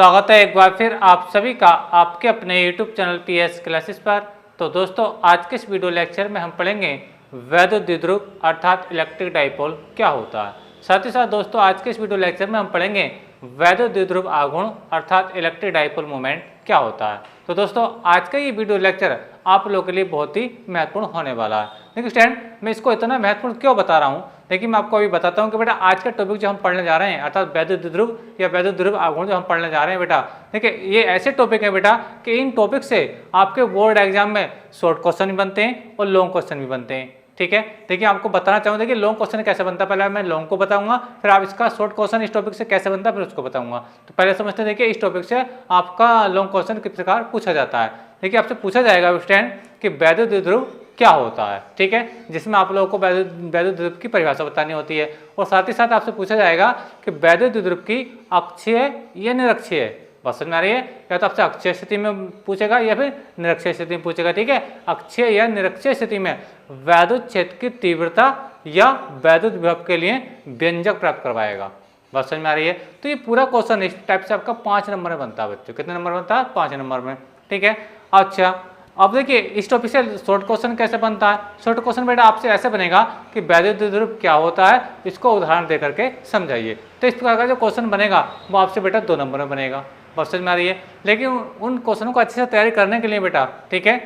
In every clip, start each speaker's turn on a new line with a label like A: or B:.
A: स्वागत है एक बार फिर आप सभी का आपके अपने YouTube चैनल PS क्लासेस पर। तो दोस्तों आज के इस वीडियो लेक्चर में हम पढ़ेंगे वैद्युत द्विध्रुव अर्थात इलेक्ट्रिक डाइपोल क्या होता है। साथ ही साथ दोस्तों आज के इस वीडियो लेक्चर में हम पढ़ेंगे वैद्युत द्विध्रुव आघूर्ण अर्थात इलेक्ट्रिक डाइपोल मोमेंट क्या होता है। तो दोस्तों आज का ये वीडियो लेक्चर आप लोगों के लिए बहुत ही महत्वपूर्ण होने वाला है। देखिए स्टूडेंट, मैं इसको इतना महत्वपूर्ण क्यों बता रहा हूँ, देखिए मैं आपको अभी बताता हूँ कि बेटा आज का टॉपिक जो हम पढ़ने जा रहे हैं अर्थात वैद्युत द्विध्रुव या वैद्युत द्विध्रुव आघूर्ण जो हम पढ़ने जा रहे हैं बेटा, देखिए ये ऐसे टॉपिक है बेटा कि इन टॉपिक से आपके बोर्ड एग्जाम में शॉर्ट क्वेश्चन भी बनते हैं और लॉन्ग क्वेश्चन भी बनते हैं। ठीक है, देखिए आपको बताना चाहूँ, देखिए लॉन्ग क्वेश्चन कैसे बनता है पहले मैं लॉन्ग को बताऊंगा, फिर आप इसका शॉर्ट क्वेश्चन इस टॉपिक से कैसे बनता है फिर उसको बताऊंगा। तो पहले समझते हैं, देखिए इस टॉपिक से आपका लॉन्ग क्वेश्चन किस प्रकार पूछा जाता है। देखिए आपसे पूछा जाएगा स्टूडेंट कि वैद्युत द्विध्रुव क्या होता है, ठीक है, जिसमें आप लोगों को वैद्युत द्विध्रुव की परिभाषा बतानी होती है और साथ ही साथ आपसे पूछा जाएगा कि वैद्युत द्विध्रुव की अक्षीय या निरक्षीय, बात समझ में आ रही है, या तो आपसे अक्षीय स्थिति में पूछेगा या फिर निरक्षीय स्थिति में पूछेगा। ठीक है, अक्षीय या निरक्षीय स्थिति में वैद्युत क्षेत्र की तीव्रता या वैद्युत विभव के लिए व्यंजक प्राप्त करवाएगा। बात समझ में आ रही है। तो ये पूरा क्वेश्चन इस टाइप से आपका 5 नंबर में बनता है बच्चों। कितने नंबर बनता है? 5 नंबर में। ठीक है, अच्छा अब देखिए इस टॉपिक से शॉर्ट क्वेश्चन कैसे बनता है। शॉर्ट क्वेश्चन बेटा आपसे ऐसे बनेगा कि वैद्युत द्विध्रुव क्या होता है, इसको उदाहरण दे करके समझाइए। तो इस प्रकार का जो क्वेश्चन बनेगा वो आपसे बेटा 2 नंबर में बनेगा। बात समझ में आ रही है। लेकिन उन क्वेश्चनों को अच्छे से तैयारी करने के लिए बेटा, ठीक है,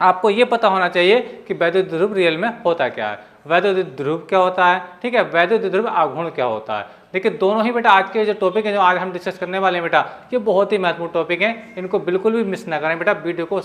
A: आपको ये पता होना चाहिए कि वैद्युत द्विध्रुव रियल में होता क्या है, वैद्युत द्विध्रुव क्या होता है, ठीक है, वैद्युत द्विध्रुव आघूर्ण क्या होता है। देखिए दोनों ही बेटा आज के जो टॉपिक है जो आज हम डिस्कस करने वाले हैं बेटा, ये बहुत ही महत्वपूर्ण टॉपिक है, इनको बिल्कुल भी मिस ना करें बेटा। वीडियो को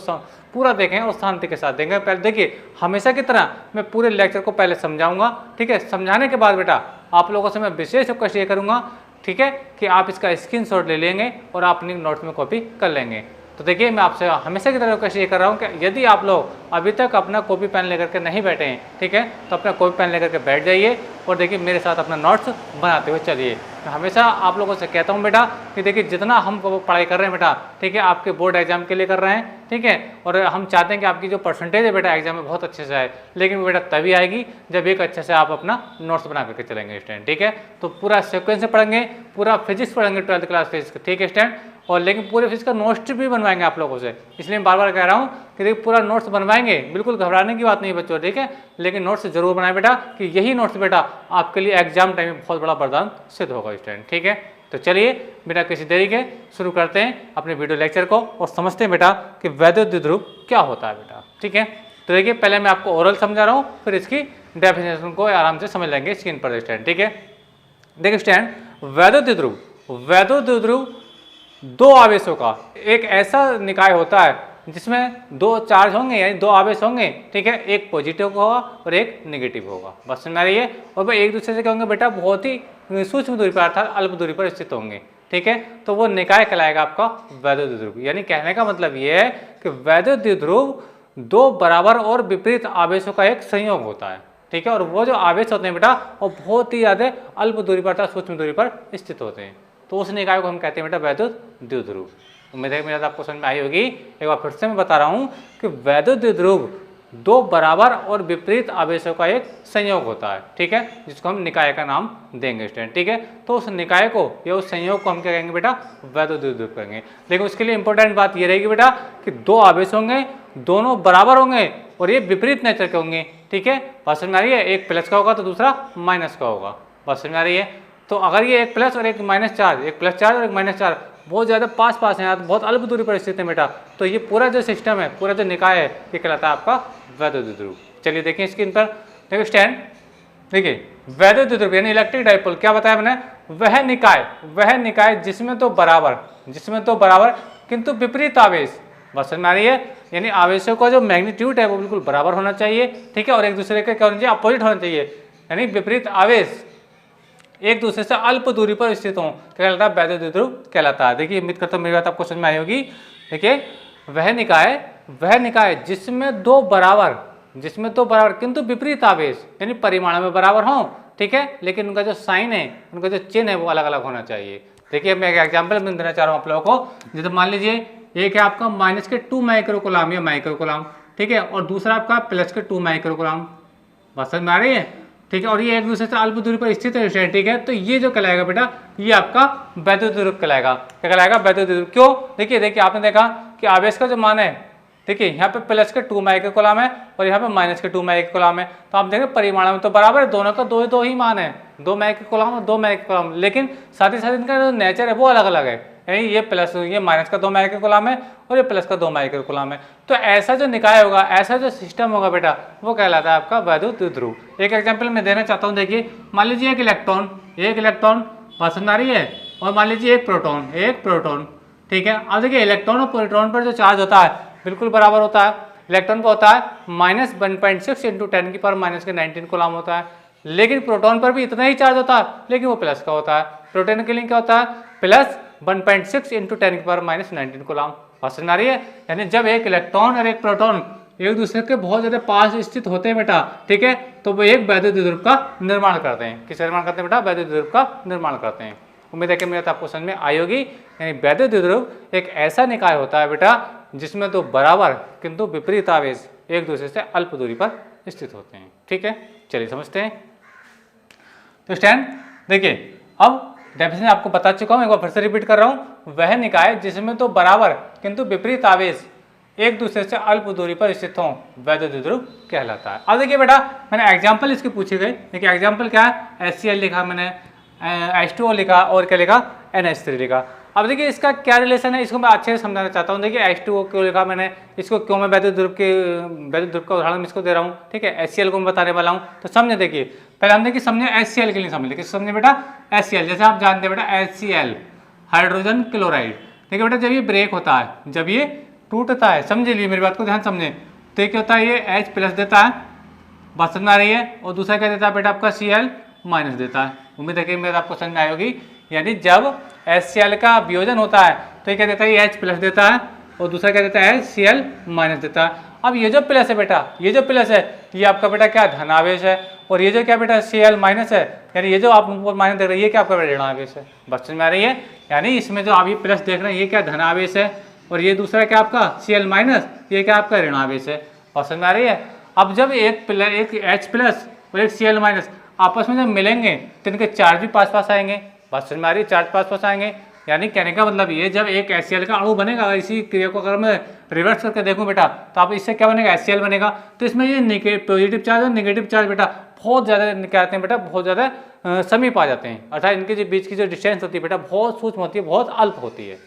A: पूरा देखें और शांति के साथ देखें। पहले देखिए हमेशा की तरह मैं पूरे लेक्चर को पहले समझाऊंगा, ठीक है, समझाने के बाद बेटा आप लोगों से मैं विशेष रिक्वेस्ट ये करूंगा, ठीक है, कि आप इसका स्क्रीनशॉट ले लेंगे और आप अपनी नोट्स में कॉपी कर लेंगे। तो देखिए मैं आपसे हमेशा की तरह रिक्वेस्ट ये कर रहा हूँ कि यदि आप लोग अभी तक अपना कॉपी पेन लेकर के नहीं बैठे हैं, ठीक है, तो अपना कॉपी पेन लेकर के बैठ जाइए और देखिए मेरे साथ अपना नोट्स बनाते हुए चलिए। मैं हमेशा आप लोगों से कहता हूँ बेटा कि देखिए जितना हम पढ़ाई कर रहे हैं बेटा, ठीक है, आपके बोर्ड एग्जाम के लिए कर रहे हैं, ठीक है, और हम चाहते हैं कि आपकी जो परसेंटेज है बेटा एग्जाम में बहुत अच्छे से आए, लेकिन बेटा तभी आएगी जब एक अच्छे से आप अपना नोट्स बना करके चलेंगे स्टूडेंट। ठीक है, तो पूरा सिक्वेंस से पढ़ेंगे, पूरा फिजिक्स पढ़ेंगे 12th क्लास फिजिक्स, ठीक है स्टूडेंट, और लेकिन पूरे फिजिक्स का नोट्स भी बनवाएंगे आप लोगों से। इसलिए मैं बार बार कह रहा हूँ कि देखिए पूरा नोट्स बनवाएंगे, बिल्कुल घबराने की बात नहीं बच्चों, ठीक है, लेकिन नोट्स जरूर बनाए बेटा कि यही नोट्स बेटा आपके लिए एग्जाम टाइम में बहुत बड़ा वरदान सिद्ध होगा स्टूडेंट। ठीक है, तो चलिए बिना किसी देरी के शुरू करते हैं अपने वीडियो लेक्चर को और समझते हैं बेटा कि वैद्युत द्विध्रुव क्या होता है बेटा। ठीक है, तो देखिए पहले मैं आपको ओरल समझा रहा हूँ, फिर इसकी डेफिनेशन को आराम से समझ लेंगे स्क्रीन पर स्टूडेंट। ठीक है, देखिए स्टूडेंट वैद्युत द्विध्रुव 2 आवेशों का एक ऐसा निकाय होता है जिसमें 2 चार्ज होंगे यानी 2 आवेश होंगे, ठीक है, एक पॉजिटिव होगा और एक नेगेटिव होगा। बस समझ में आ रही है। और वह एक दूसरे से क्या होंगे बेटा, बहुत ही सूक्ष्म दूरी पर अर्थात अल्प दूरी पर स्थित होंगे। ठीक है, तो वो निकाय कहलाएगा आपका वैद्युत द्विध्रुव। यानी कहने का मतलब ये है कि वैद्युत द्विध्रुव 2 बराबर और विपरीत आवेशों का एक संयोग होता है। ठीक है, और वो जो आवेश होते हैं बेटा वो बहुत ही ज्यादा अल्प दूरी पर अर्थात सूक्ष्म दूरी पर स्थित होते हैं, तो उस निकाय को हम कहते हैं बेटा वैद्युत द्विध्रुव। उम्मीद है मेरा आपको समझ में आई होगी। एक बार फिर से मैं बता रहा हूँ कि वैद्युत द्विध्रुव 2 बराबर और विपरीत आवेशों का एक संयोग होता है, ठीक है, जिसको हम निकाय का नाम देंगे स्टूडेंट। ठीक है, तो उस निकाय को या उस संयोग को हम क्या कहेंगे बेटा, वैद्युत द्विध्रुव कहेंगे। लेकिन उसके लिए इंपॉर्टेंट बात ये रहेगी बेटा कि 2 आवेश होंगे, दोनों बराबर होंगे और ये विपरीत नेचर के होंगे। ठीक है, बात समझ में आ रही है। एक प्लस का होगा तो दूसरा माइनस का होगा। बात समझ में आ रही है। तो अगर ये एक प्लस और एक माइनस चार्ज, एक प्लस चार्ज और एक माइनस चार्ज बहुत ज़्यादा पास हैं, तो बहुत अल्प दूरी पर स्थित है बेटा, तो ये पूरा जो सिस्टम है, पूरा जो निकाय है, ये कहलाता है आपका वैद्युत द्विध्रुव। चलिए देखिए स्क्रीन पर, देखिए स्टैंड, देखिए वैद्युत द्विध्रुव यानी इलेक्ट्रिक डाइपोल क्या बताया मैंने, वह निकाय जिसमें तो बराबर किंतु विपरीत आवेश, बस समझ में आ रही है, यानी आवेशों का जो मैग्नीट्यूड है वो बिल्कुल बराबर होना चाहिए, ठीक है, और एक दूसरे के क्या होना चाहिए, अपोजिट होना चाहिए, यानी विपरीत आवेश एक दूसरे से अल्प दूरी पर स्थित हो, क्या कहलाता है, वैद्युत द्विध्रुव कहलाता है। देखिए उम्मीद करता हूँ मेरी बात आपको समझ में आई होगी। देखिए वह निकाय जिसमें 2 बराबर किंतु विपरीत आवेश यानी परिमाण में बराबर हों, ठीक है, लेकिन उनका जो साइन है, उनका जो चिन्ह है वो अलग अलग होना चाहिए। देखिए मैं एक एग्जाम्पल देना चाह रहा हूँ आप लोगों को। जैसे मान लीजिए एक है आपका -2 माइक्रोकूलम या माइक्रोकूलम, ठीक है, और दूसरा आपका +2 माइक्रोकूलम। बात समझ में आ रही है। ठीक है, और ये एक दूसरे से अल्प दूरी पर स्थित है, ठीक है। तो ये जो कहलाएगा बेटा, ये आपका वैद्युत ध्रुव कहलाएगा। क्या कहलाएगा? वैद्युत ध्रुव। क्यों? देखिए आपने देखा कि आवेश का जो मान है, देखिए यहाँ पे प्लस के 2 माइक्रो कूलम है और यहाँ पे माइनस के 2 माइक्रो कूलम है। तो आप देखें परिमाण में तो बराबर है, दोनों का दो ही मान है, 2 माइक्रो कूलम और 2 माइक्रो कूलम, लेकिन साथ ही साथ इनका जो नेचर है वो अलग अलग है। यानी ये प्लस, ये माइनस का 2 माइक्रो कूलम है और ये प्लस का 2 माइक्रो कूलम है। तो ऐसा जो निकाय होगा, ऐसा जो सिस्टम होगा बेटा, वो कहलाता है आपका वैद्युत ध्रुव। एक एग्जाम्पल मैं देना चाहता हूँ। देखिए मान लीजिए एक इलेक्ट्रॉन बात समझ आ रही है, और मान लीजिए एक प्रोटॉन, ठीक है। अब देखिए इलेक्ट्रॉन और प्रोटॉन पर जो चार्ज होता है बिल्कुल बराबर होता है। इलेक्ट्रॉन पर होता है -1.6 × 10⁻⁻⁹ कूलम होता है, लेकिन प्रोटॉन पर भी इतना ही चार्ज होता है, लेकिन वो प्लस का होता है। प्रोटॉन के लिए क्या होता है? +1.6 × 10⁻⁻⁹ कूलम। बात समझ आ रही है? यानी जब एक इलेक्ट्रॉन और एक प्रोटॉन एक दूसरे के बहुत ज्यादा पास स्थित होते हैं बेटा, ठीक है, तो वो एक वैद्युत ध्रुव का निर्माण करते हैं। किसका निर्माण करते हैं बेटा? वैद्युत ध्रुव का निर्माण करते हैं। उम्मीद है कि मेरे आपको समझ में आई होगी। यानी वैद्युत ध्रुव एक ऐसा निकाय होता है बेटा जिसमें दो बराबर किंतु विपरीत आवेश एक दूसरे से अल्प दूरी पर स्थित होते हैं। ठीक है, चलिए समझते हैं। तो स्टैंड देखिए, अब डेफिनेशन आपको बता चुका हूं, एक बार फिर से रिपीट कर रहा हूं। वह निकाय जिसमें तो बराबर किंतु विपरीत आवेश एक दूसरे से अल्प दूरी पर स्थित हो, वैद्युत ध्रुव कहलाता है। अब देखिए बेटा, मैंने एग्जांपल इसके पूछे गए। देखिए एग्जांपल क्या है? HCl लिखा मैंने, H2O लिखा और क्या लिखा? NH3 लिखा। अब देखिए इसका क्या रिलेशन है, इसको मैं अच्छे से समझाना चाहता हूँ। देखिए H2O क्यों लिखा मैंने, इसको क्यों मैं वैद्युत ध्रुव का उदाहरण इसको दे रहा हूँ, ठीक है। HCl को मैं बताने वाला हूँ, तो समझे। देखिए पहले हम देखिए समझे HCl के लिए समझ, देखिए समझे बेटा HCl, जैसे आप जानते हैं बेटा HCl हाइड्रोजन क्लोराइड। देखिए बेटा जब ये ब्रेक होता है, जब ये टूटता है, समझे लिए मेरी बात को ध्यान समझे, तो क्या होता है? ये H+ देता है, बात समझ आ रही है, और दूसरा क्या देता है बेटा? आपका Cl- देता है। उम्मीद है कि मेरे आपको समझ में आई होगी। यानी जब HCl का वियोजन होता है तो ये क्या देता है? ये H+ देता है, और दूसरा क्या देता है? Cl- देता है। अब ये जो प्लस है बेटा, ये जो प्लस है, ये आपका बेटा क्या? धनावेश है, और ये जो क्या बेटा? Cl- है, यानी ये जो आप माइनस देख रहे हैं, ये क्या आपका बेटा? ऋणावेश है। बात समझ में आ रही है? यानी इसमें जो आप ये प्लस देख रहे हैं, ये क्या? धनावेश है, और ये दूसरा क्या आपका? Cl-, ये क्या आपका? ऋणावेश है। बात समझ में आ रही है? अब जब एक H+ और एक Cl- आपस में जब मिलेंगे तो इनके चार्ज भी पास आएंगे। बात समझ में आ रही है? चार्ज पास आएंगे। यानी कहने का मतलब ये, जब एक HCl का अणु बनेगा, इसी क्रिया को अगर मैं रिवर्स करके देखूं बेटा, तो आप इससे क्या बनेगा? HCl बनेगा। तो इसमें ये पॉजिटिव चार्ज और नेगेटिव चार्ज बेटा बहुत ज़्यादा क्या कहते हैं बेटा? बहुत ध्यादा समीप आ जाते हैं, अर्थात इनके जो बीच की जो डिस्टेंस होती है बेटा बहुत सूक्ष्म होती है, बहुत अल्प होती है।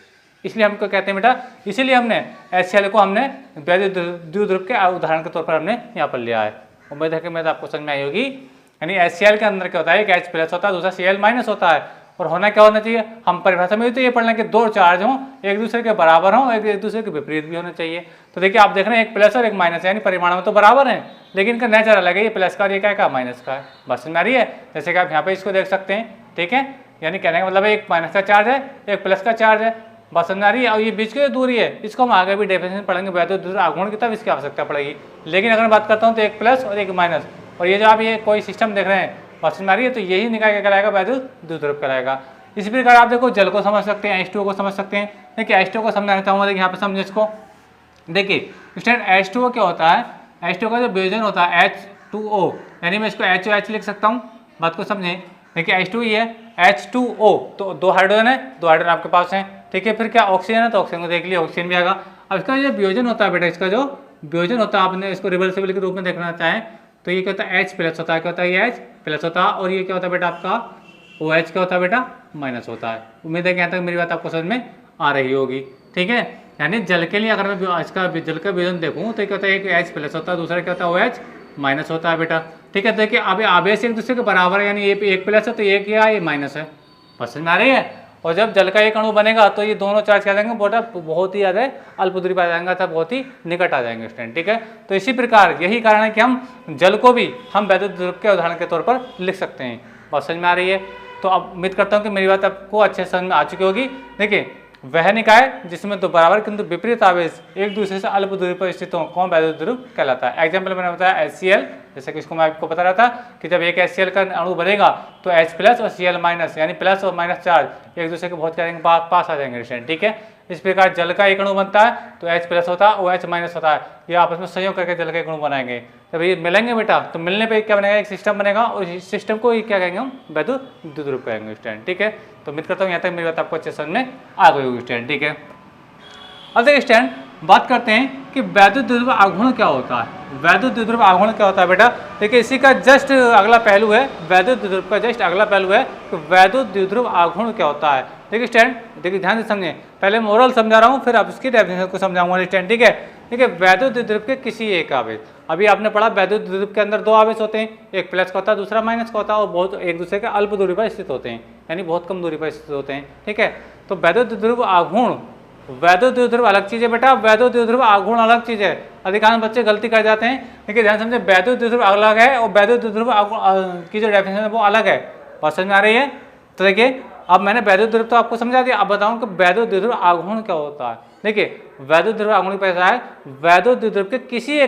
A: इसलिए हमको कहते हैं बेटा, इसीलिए हमने HCl को हमने वैद्युत ध्रुव के उदाहरण के तौर पर हमने यहाँ पर लिया है। उम्मीद है कि मैं आपको समझ में आई होगी। यानी HCl के अंदर क्या होता है? एक H+ होता है, दूसरा Cl- होता है, और होना क्या होना चाहिए? हम परिभाषा में तो ये पढ़ लें कि दो चार्ज हों, एक दूसरे के बराबर हों, एक दूसरे के विपरीत भी होना चाहिए। तो देखिए आप देख रहे हैं एक प्लस और एक माइनस, यानी परिमाण में तो बराबर हैं, लेकिन इनका नेचर अलग है। ये प्लस का और ये क्या का? माइनस का है। बस समझ में आ रही है? जैसे कि आप यहाँ पे इसको देख सकते हैं, ठीक है। यानी कहने का मतलब एक माइनस का चार्ज है, एक प्लस का चार्ज है। बात समझ आ रही है? और ये बीच की जो दूरी है, इसको हम आगे भी डेफिनेशन पढ़ेंगे, वैद्युत ध्रुव आघूर्ण की तब इसकी आवश्यकता पड़ेगी। लेकिन अगर मैं बात करता हूँ तो एक प्लस और एक माइनस, और ये जो आप ये कोई सिस्टम देख रहे हैं, बात समझ आ रही है, तो यही निकाय क्या कहलाएगा? वैद्युत ध्रुव कहलाएगा। इसी प्रकार आप देखो जल को समझ सकते हैं, H2O को समझ सकते हैं। देखिए H2O को समझाना चाहूँगा, देखिए यहाँ पे समझे इसको। देखिए स्टूडेंट H2O क्या होता है? H2O का जो वियोजन होता है H2O, यानी मैं इसको HOH लिख सकता हूँ। बात को समझें। देखिए H2 ये है, H2O तो दो हाइड्रोजन है, दो हाइड्रोजन आपके पास है, ठीक है। फिर क्या? ऑक्सीजन है, तो ऑक्सीजन को देख लिया, ऑक्सीजन भी आएगा। अब इसका जो वियोजन होता है बेटा, इसका जो वियोजन होता है, आपने इसको रिवर्सिबल के रूप में देखना चाहें तो ये क्या होता है? H+ होता है। क्या होता है? ये H+ होता है, और ये क्या होता है बेटा? आपका OH क्या होता है बेटा? माइनस होता है। उम्मीद है कि यहाँ तक मेरी बात आपको समझ में आ रही होगी, ठीक है। यानी जल के लिए अगर मैं इसका जल का वियोजन देखूँ तो क्या होता है? एक H+ होता है, दूसरा क्या होता है? OH- होता है बेटा, ठीक है। देखिए अब आवेश एक दूसरे के बराबर है, यानी ये एक प्लस है तो ये क्या? ये माइनस है। समझ में आ रही है? और जब जल का एक अणु बनेगा तो ये दोनों चार्ज क्या जाएंगे बेटा? बहुत ही ज़्यादा अल्प दूरी पर आ जाएंगे, अर्थात बहुत ही निकट आ जाएंगे स्टूडेंट, ठीक है। तो इसी प्रकार यही कारण है कि हम जल को भी हम वैद्युत ध्रुव के उदाहरण के तौर पर लिख सकते हैं। बात समझ में आ रही है? तो अब उम्मीद करता हूँ कि मेरी बात आपको अच्छे से समझ में आ चुकी होगी। देखिए वह निकाय जिसमें दो बराबर किंतु विपरीत आवेश एक दूसरे से अल्प दूरी पर स्थित हो, कौन वैद्युत ध्रुव कहलाता है। एग्जाम्पल मैंने बताया HCl, जैसे कि इसको मैं आपको बता रहा था कि जब एक HCl का अणु बनेगा तो H+ और Cl- यानी प्लस और माइनस चार्ज एक दूसरे के बहुत क्या पास आ जाएंगे, ठीक है। इस प्रकार जल का एक अणु बनता है तो H प्लस होता है, OH माइनस होता है, ये आपस में संयोग करके जल का एक अणु बनाएंगे। जब ये मिलेंगे बेटा तो मिलने पे क्या बनेगा, एक सिस्टम बनेगा और इस सिस्टम को क्या कहेंगे हम, वैद्युत द्विध्रुव कहेंगे स्टूडेंट। ठीक है, तो उम्मीद करता हूँ यहाँ तक मेरी बात आपको अच्छे समझ में आ गई होगी स्टूडेंट। ठीक है, अब देखिए स्टूडेंट बात करते हैं कि वैद्युत द्विध्रुव आघूर्ण क्या होता है। वैद्युत द्विध्रुव आघूर्ण क्या होता है बेटा, देखिए इसी का जस्ट अगला पहलू है, वैद्युत द्विध्रुव का जस्ट अगला पहलू है कि वैद्युत द्विध्रुव आघूर्ण क्या होता है। देखिए स्टूडेंट, देखिए ध्यान से समझें, पहले मोरल समझा रहा हूँ फिर आप इसकी डेफिनेशन को समझाऊंगा स्टूडेंट। ठीक है, देखिए वैद्युत द्विध्रुव के किसी एक आवेश, अभी आपने पढ़ा वैद्युत द्विध्रुव के अंदर दो आवेश होते हैं, एक प्लस का होता है दूसरा माइनस का होता है, और बहुत एक दूसरे के अल्प दूरी पर स्थित होते हैं, यानी बहुत कम दूरी पर स्थित होते हैं। ठीक है, तो वैद्युत द्विध्रुव आघूर्ण, वैद्युत द्विध्रुव अलग चीज है बेटा, वैद्युत द्विध्रुव आघूर्ण अलग चीज है। अधिकांश बच्चे गलती कर जाते हैं, लेकिन ध्यान समझे, वैद्युत द्विध्रुव अलग है और वैद्युत द्विध्रुव की जो डेफिनेशन है वो अलग है। बात समझ में आ रही है? तो देखिए अब मैंने वैद्युत द्विध्रुव तो आपको समझा दिया, अब बताऊं कि वैद्युत द्विध्रुव आघूर्ण क्या होता है। देखिए वैद्युत द्विध्रुव आघूर्ण कैसा है, वैद्युत द्विध्रुव के किसी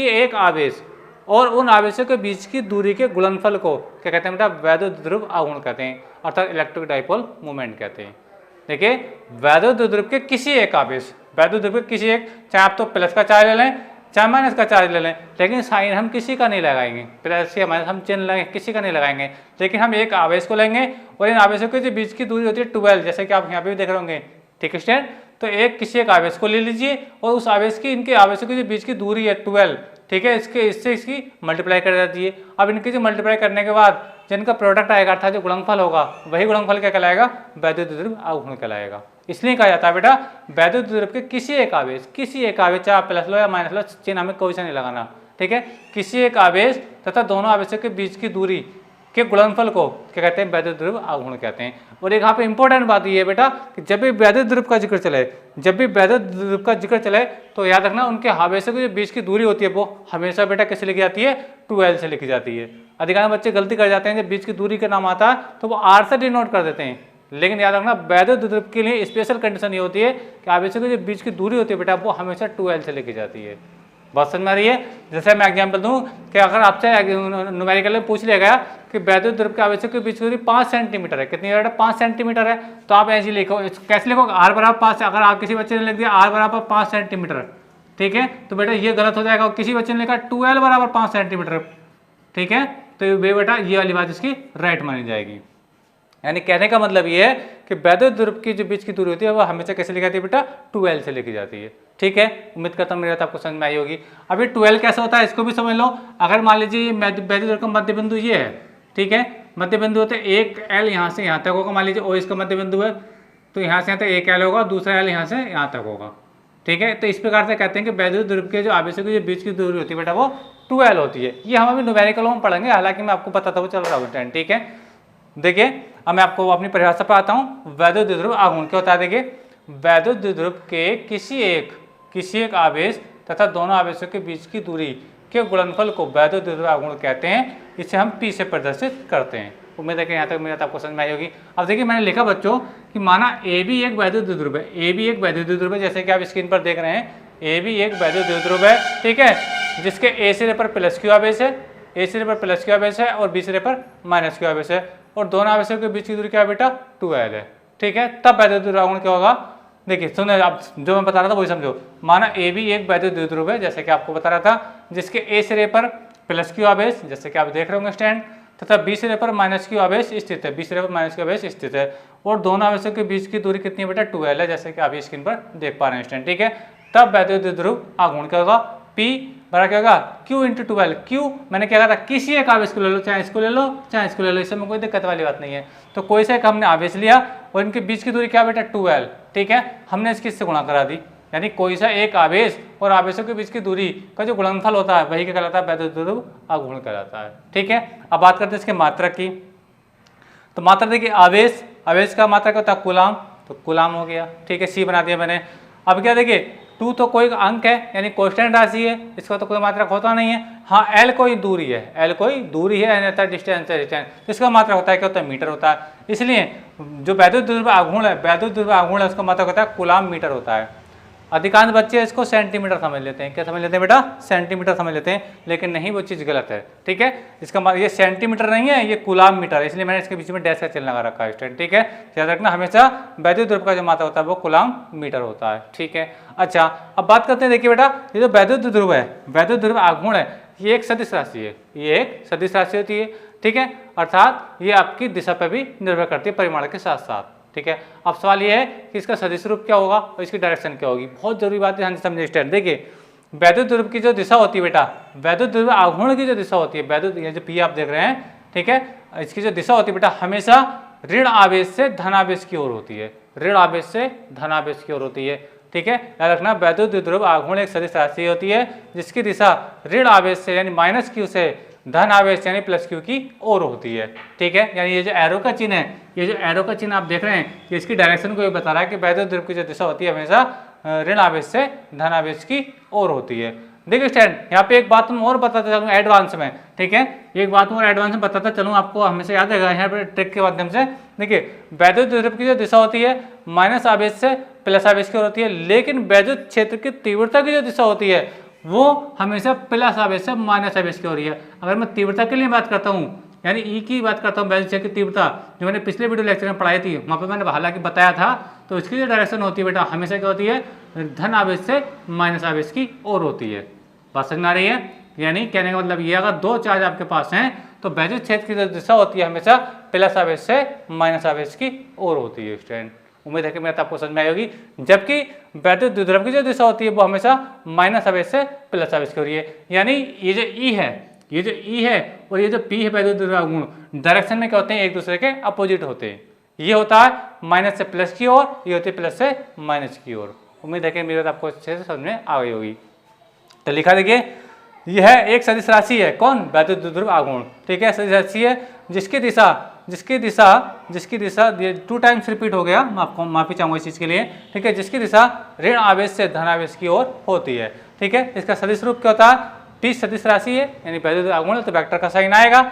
A: एक आवेश और उन आवेशों के बीच की दूरी के गुणनफल को क्या कहते हैं बेटा, वैद्युत द्विध्रुव आघूर्ण कहते हैं, अर्थात इलेक्ट्रिक डाइपोल मोमेंट कहते हैं। देखिए वैद्युत द्विध्रुव के किसी एक आवेश, वैद्युत द्विध्रुव के किसी एक, चाहे आप तो प्लस का चार्ज ले लें चाहे माइनस का चार्ज ले लें, लेकिन साइन हम किसी का नहीं लगाएंगे, प्लस या माइनस हम चिन्ह लगाएंगे, किसी का नहीं लगाएंगे, लेकिन हम एक आवेश को लेंगे और इन आवेशों के जो बीच की दूरी होती है 12, जैसे कि आप यहाँ पे भी देख रहे होंगे। ठीक है स्टूडेंट, तो एक किसी एक आवेश को ले लीजिए और उस आवेश की, इनके आवेशों के जो बीच की दूरी है 12, ठीक है, इससे इसकी मल्टीप्लाई कर देती है। अब इनकी जो मल्टीप्लाई करने के बाद जिनका प्रोडक्ट आएगा अर्थात जो गुणनफल होगा, वही गुणनफल क्या कहलाएगा, वैद्युत द्विध्रुव आघूर्ण कहलाएगा। इसलिए कहा जाता है बेटा वैद्युत द्विध्रुव के किसी एक आवेश, चाहे प्लस लो या माइनस लो, चिन्ह हमें कोई सा नहीं लगाना। ठीक है, किसी एक आवेश तथा दोनों आवेशों के बीच की दूरी के गुणनफल को क्या कहते हैं, वैद्युत द्विध्रुव आघूर्ण कहते हैं। और एक यहाँ पे इंपॉर्टेंट बात ये है बेटा कि जब भी वैद्युत द्विध्रुव का जिक्र चले, तो याद रखना उनके आवेशों के बीच की दूरी होती है वो हमेशा बेटा कैसे लिखी जाती है, 12 से लिखी जाती है। अधिकांश बच्चे गलती कर जाते हैं, जब बीच की दूरी का नाम आता है तो वो R से डिनोट कर देते हैं, लेकिन याद रखना वैद्युत द्विध्रुव के लिए स्पेशल कंडीशन ये होती है कि आवेशों के जो बीच की दूरी होती है बेटा वो हमेशा 12 से लिखी जाती है। बात समझ में आ रही है? जैसे मैं एग्जाम्पल दूं कि अगर आपसे न्यूमेरिकल में पूछ लिया गया कि वैद्युत द्विध्रुव के आवेशों के बीच की दूरी 5 सेंटीमीटर है, कितनी बेटा, 5 सेंटीमीटर है, तो आप ऐसे लिखो, कैसे लिखोगे, R बराबर 5, अगर आप किसी बच्चे ने लिख दिया R बराबर 5 सेंटीमीटर, ठीक है, तो बेटा ये गलत हो जाएगा। किसी बच्चे ने लिखा 12 बराबर 5 सेंटीमीटर, ठीक है, तो बेटा ये वाली बात इसकी राइट मानी जाएगी। यानी कहने का मतलब ये है कि वैद्युत द्विध्रुव की जो बीच की दूरी होती है वो हमेशा कैसे लिखी जाती है बेटा, 12 से लिखी जाती है। ठीक है, उम्मीद करता हूँ मेरी बात आपको समझ में आई होगी। अभी 12 कैसे होता है इसको भी समझ लो। अगर मान लीजिए वैद्युत द्विध्रुव का मध्य बिंदु ये है, ठीक है, मध्य बिंदु होते हैं एक L यहाँ से यहाँ तक होगा, मान लीजिए O इसका मध्य बिंदु है, तो यहाँ से यहाँ तक एक L होगा, दूसरा L यहाँ से यहाँ तक होगा। ठीक है, तो इस प्रकार से कहते हैं कि वैद्युत द्विध्रुव के जो आवेशों की जो बीच की दूरी होती है बेटा वो 12 होती है। ये हम अभी न्यूमेरिकल में पढ़ेंगे, हालांकि मैं आपको बताता हुआ चल रहा हूँ। ठीक है, देखिए अब मैं आपको अपनी परिभाषा पर आता हूँ। वैद्युत द्विध्रुव आघूर्ण क्या होता है, देखिए वैद्युत द्विध्रुव के किसी एक आवेश तथा दोनों आवेशों के बीच की दूरी के गुणनफल को वैद्युत द्विध्रुव आघूर्ण कहते हैं। इसे हम P से प्रदर्शित करते हैं। उम्मीद है कि यहाँ तक मेरी बात आपको समझ में आई होगी। अब देखिए मैंने लिखा बच्चों कि माना AB एक वैद्युत द्विध्रुव है, AB एक वैद्युत द्विध्रुव है, जैसे कि आप स्क्रीन पर देख रहे हैं, AB एक वैद्युत द्विध्रुव है, ठीक है, जिसके A सिरे पर प्लस Q आवेश है, A सिरे पर प्लस Q आवेश है और B सिरे पर माइनस Q आवेश है, और दोनों आवेशों के बीच की दूरी क्या है बेटा, 12 है। ठीक है, तब वैद्युत द्विध्रुव आघूर्ण क्या होगा, देखिए सुनो, आप जो मैं बता रहा था वही समझो। माना AB एक वैद्युत द्विध्रुव है, जैसे कि आपको बता रहा था, जिसके A सिरे पर प्लस Q आवेश, जैसे कि आप देख रहे होंगे स्टैंड, तथा B सिरे पर माइनस Q आवेश स्थित है, B सिरे पर माइनस Q आवेश स्थित है, और दोनों आवेशों के बीच की दूरी कितनी है बेटा, 12 है, जैसे कि आप स्क्रीन पर देख पा रहे हैं स्टैंड। ठीक है, तब वैद्युत द्विध्रुव आघूर्ण क्या होगा, P बराबर क्या होगा, Q × 12। Q मैंने क्या कहा था, किसी एक आवेश को ले लो, चाहे इसको ले लो चाहे इसको ले लो, इसमें कोई दिक्कत वाली बात नहीं है। तो कोई सा एक हमने आवेश लिया और इनके बीच की दूरी क्या बेटा, 12। ठीक है, हमने इसकी इससे गुणा करा दी, यानी कोई सा एक आवेश और आवेशों के बीच की दूरी का जो गुणनफल होता है वही क्या कहलाता है, वैद्युत द्विध्रुव आघूर्ण कहलाता है। ठीक है, अब बात करते हैं इसके मात्रक की। तो मात्रा देखिए, आवेश का मात्रक होता है कूलाम, तो कूलाम हो गया। ठीक है, C बना दिया मैंने। अब क्या देखिए, 2 तो कोई अंक है, यानी कांस्टेंट राशि है, इसका तो कोई मात्रक होता नहीं है। हाँ, L कोई दूरी है, L कोई दूरी है, डिस्टेंस है, डिस्टेंस, इसका मात्रक होता है क्या होता है, मीटर होता है। इसलिए जो वैद्युत द्विध्रुव आघूर्ण है, उसका मात्रक होता है कूलाम मीटर होता है। अधिकांश बच्चे इसको सेंटीमीटर समझ लेते हैं। क्या समझ लेते हैं बेटा? सेंटीमीटर समझ लेते हैं, लेकिन नहीं, वो चीज़ गलत है। ठीक है, इसका मतलब ये सेंटीमीटर नहीं है, ये कूलाम मीटर है, इसलिए मैंने इसके बीच में डैश का चिन्ह लगा रखा है स्टूडेंट। ठीक है, याद रखना हमेशा वैद्युत ध्रुव का जो मात्रा होता है वो कूलाम मीटर होता है। ठीक है, अच्छा अब बात करते हैं, देखिए बेटा ये जो वैद्युत ध्रुव है, वैद्युत ध्रुव आघूर्ण है, ये एक सदिश राशि है, ये एक सदिश राशि होती है। ठीक है, अर्थात ये आपकी दिशा पर भी निर्भर करती है परिमाण के साथ साथ। ठीक है, अब सवाल ये है कि इसका सदिश रूप क्या होगा और इसकी डायरेक्शन क्या होगी। बहुत जरूरी बात है, ध्यान से समझिए स्टूडेंट। देखिए वैद्युत ध्रुव की जो दिशा होती है बेटा, वैद्युत ध्रुव आघूर्ण की जो दिशा होती है, वैद्युत ये जो पी आप देख रहे हैं, ठीक है, इसकी जो दिशा होती है बेटा हमेशा ऋण आवेश से धनावेश की ओर होती है, ऋण आवेश से धनावेश की ओर होती है। ठीक है, याद रखना वैद्युत ध्रुव आघूर्ण एक सदिश राशि होती है जिसकी दिशा ऋण आवेश से यानी माइनस क्यू से धन आवेश यानी प्लस क्यू की ओर होती है। ठीक है, यानी ये जो एरो का चिन्ह है, ये जो एरो का चिन्ह आप देख रहे हैं, ये इसकी डायरेक्शन को ये बता रहा है कि वैद्युत ध्रुव की जो दिशा होती है हमेशा ऋण आवेश से धन आवेश की ओर होती है। देखिए स्टूडेंट, यहाँ पे एक बात मैं और बताता चलूँ एडवांस में। ठीक है, एक बात और एडवांस में बताता चलूँ, आपको हमेशा याद रहेगा यहाँ पे ट्रिक के माध्यम से। देखिए वैद्युत ध्रुव की जो दिशा होती है माइनस आवेश से प्लस आवेश की ओर होती है, लेकिन वैद्युत क्षेत्र की तीव्रता की जो दिशा होती है वो हमेशा प्लस आवेश से माइनस आवेश की हो रही है। अगर मैं तीव्रता के लिए बात करता हूँ, यानी ई की बात करता हूँ, वैद्युत क्षेत्र की तीव्रता जो मैंने पिछले वीडियो लेक्चर में पढ़ाई थी, वहाँ पे मैंने हालांकि बताया था, तो इसकी जो डायरेक्शन होती है बेटा हमेशा क्या होती है, धन आवेश से माइनस आवेश की ओर होती है। बात समझ में आ रही है? यानी कहने का मतलब ये, अगर दो चार्ज आपके पास हैं तो वैद्युत क्षेत्र की जो दिशा होती है हमेशा प्लस आवेश से माइनस आवेश की ओर होती है स्टूडेंट। उम्मीद है कि मेरा आपको समझ में आई होगी। जबकि वैद्युत ध्रुव की जो दिशा होती है वो हमेशा माइनस आवेश से प्लस आवेश की हो रही है। यानी ये जो ई है, ये जो ई है और ये जो पी है वैद्युत ध्रुव आघूर्ण डायरेक्शन में क्या होते हैं, एक दूसरे के अपोजिट होते हैं। ये होता है माइनस से प्लस की ओर, ये होती है प्लस से माइनस की ओर। उम्मीद है कि मेरी बात आपको अच्छे से समझ में आ गई होगी। तो लिखा देखिए, यह एक सदिश राशि है, कौन? वैद्युत ध्रुव आघूर्ण। ठीक है, सदिश राशि है जिसकी दिशा ये 2 टाइम्स रिपीट हो गया, मैं आपको माफी चाहूंगा इस चीज के लिए। ठीक है, जिसकी दिशा ऋण आवेश से धन आवेश की ओर होती है। ठीक है, इसका सदिश रूप क्या होता है? पी सदिश राशि है यानी वैद्युत आघूर्ण, तो वेक्टर का साइन आएगा।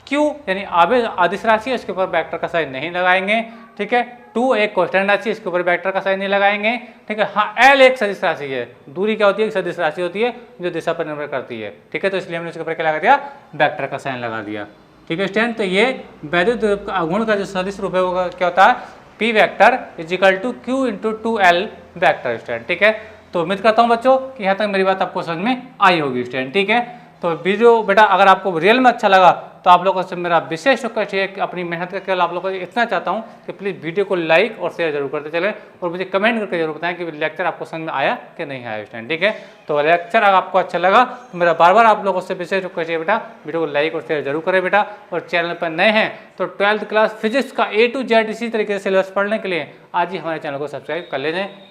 A: क्यू यानी आवेश अदिश राशि है, इसके ऊपर वेक्टर का साइन नहीं लगाएंगे। ठीक है, 2 एक कांस्टेंट राशि है, इसके ऊपर वेक्टर का साइन नहीं लगाएंगे। ठीक है, हाँ एल एक सदिश राशि है, दूरी क्या होती है, एक सदिश राशि होती है जो दिशा पर निर्भर करती है। ठीक है, तो इसलिए हमने उसके ऊपर क्या लगा दिया, वेक्टर का साइन लगा दिया। ठीक है स्टूडेंट, तो ये वैद्युत आघूर्ण का जो सदिश रूप है वो क्या होता है, P vector is equal to Q into 2l vector student. ठीक है, तो उम्मीद करता हूँ बच्चों कि यहाँ तक मेरी बात आपको समझ में आई होगी स्टूडेंट। ठीक है, तो वीडियो बेटा अगर आपको रियल में अच्छा लगा तो आप लोगों से मेरा विशेष रिक्वेस्ट है कि अपनी मेहनत का केवल आप लोगों को इतना चाहता हूँ कि प्लीज़ वीडियो को लाइक और शेयर जरूर करते चलें और मुझे कमेंट करके जरूर बताएं कि लेक्चर आपको समझ में आया कि नहीं आया स्टूडेंट। ठीक है, तो लेक्चर अगर आपको अच्छा लगा तो मेरा बार बार आप लोगों से विशेष रिक्वेस्ट है बेटा वीडियो को लाइक और शेयर जरूर करें बेटा। और चैनल पर नए हैं तो 12th क्लास फिजिक्स का A to Z इसी तरीके से सिलेबस पढ़ने के लिए आज ही हमारे चैनल को सब्सक्राइब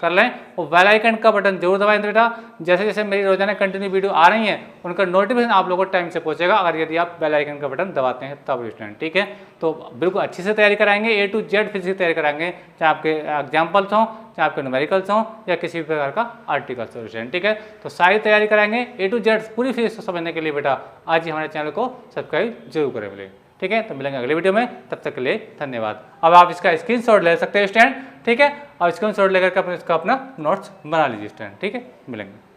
A: कर लें और बेल आइकन का बटन जरूर दबाएं बेटा। जैसे जैसे मेरी रोजाना कंटिन्यू वीडियो आ रही हैं उनका नोटिफिकेशन आप लोगों को टाइम से पहुंचेगा अगर यदि आप बेल आइकन का बटन दबाते हैं तब स्टूडेंट। ठीक है, तो बिल्कुल अच्छी से तैयारी कराएंगे, A to Z फिजिक्स की तैयारी कराएंगे, चाहे आपके एग्जाम्पल्स हों, चाहे आपके न्यूमेरिकल्स हों या किसी भी प्रकार का आर्टिकल्स हो स्टूडेंट। ठीक है, तो सारी तैयारी कराएंगे A to Z पूरी फिजिक्स को समझने के लिए बेटा आज ही हमारे चैनल को सब्सक्राइब जरूर करें बोले। ठीक है, तो मिलेंगे अगले वीडियो में, तब तक के लिए धन्यवाद। अब आप इसका स्क्रीनशॉट ले सकते हैं स्टूडेंट। ठीक है, और स्क्रीनशॉट लेकर के अपना नोट्स बना लीजिए स्टूडेंट। ठीक है, मिलेंगे।